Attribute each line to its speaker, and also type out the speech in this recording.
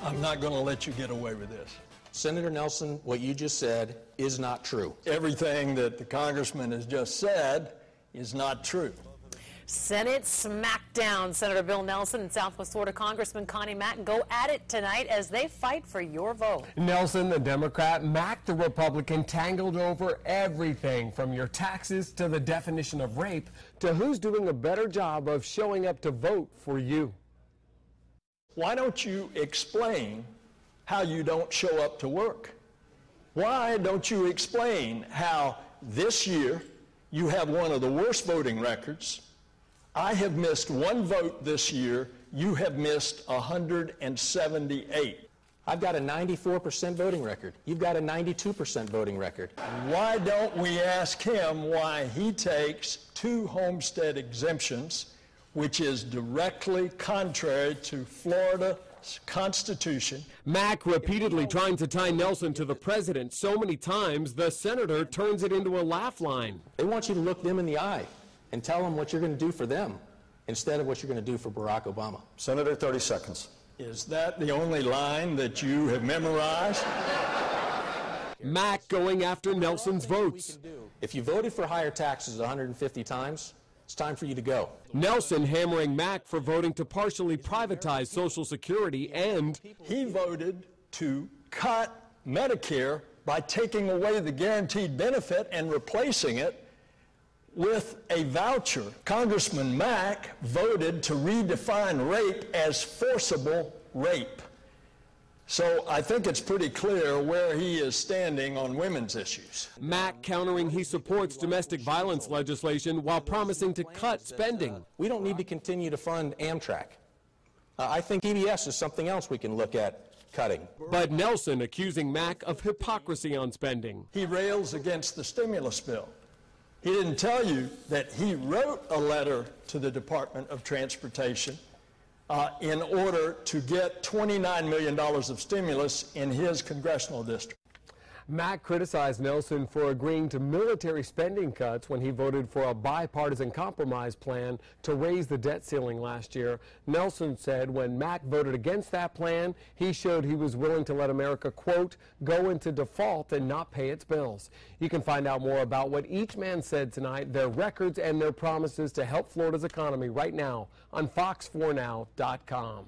Speaker 1: I'm not going to let you get away with this.
Speaker 2: Senator Nelson, what you just said is not true.
Speaker 1: Everything that the congressman has just said is not true.
Speaker 3: Senate Smackdown. Senator Bill Nelson and Southwest Florida Congressman Connie Mack go at it tonight as they fight for your vote.
Speaker 4: Nelson, the Democrat, Mack, the Republican, tangled over everything from your taxes to the definition of rape to who's doing a better job of showing up to vote for you.
Speaker 1: Why don't you explain how you don't show up to work? Why don't you explain how this year you have one of the worst voting records? I have missed one vote this year. You have missed 178.
Speaker 2: I've got a 94% voting record. You've got a 92% voting record.
Speaker 1: Why don't we ask him why he takes 2 homestead exemptions, which is directly contrary to Florida's Constitution?
Speaker 4: Mack repeatedly trying to tie Nelson to the president so many times, the senator turns it into a laugh line.
Speaker 2: They want you to look them in the eye and tell them what you're going to do for them instead of what you're going to do for Barack Obama.
Speaker 5: Senator, 30 seconds.
Speaker 1: Is that the only line that you have memorized?
Speaker 4: Mack going after Nelson's votes.
Speaker 2: If you voted for higher taxes 150 times, it's time for you to go.
Speaker 4: Nelson hammering Mack for voting to partially privatize Social Security, and
Speaker 1: he voted to cut Medicare by taking away the guaranteed benefit and replacing it with a voucher. Congressman Mack voted to redefine rape as forcible rape. So I think it's pretty clear where he is standing on women's issues.
Speaker 4: Mack countering he supports domestic violence legislation while promising to cut spending.
Speaker 2: We don't need to continue to fund Amtrak. I think PBS is something else we can look at cutting.
Speaker 4: But Nelson accusing Mack of hypocrisy on spending.
Speaker 1: He rails against the stimulus bill. He didn't tell you that he wrote a letter to the Department of Transportation in order to get $29 million of stimulus in his congressional district.
Speaker 4: Mack criticized Nelson for agreeing to military spending cuts when he voted for a bipartisan compromise plan to raise the debt ceiling last year. Nelson said when Mack voted against that plan, he showed he was willing to let America, quote, go into default and not pay its bills. You can find out more about what each man said tonight, their records and their promises to help Florida's economy right now on fox4now.com.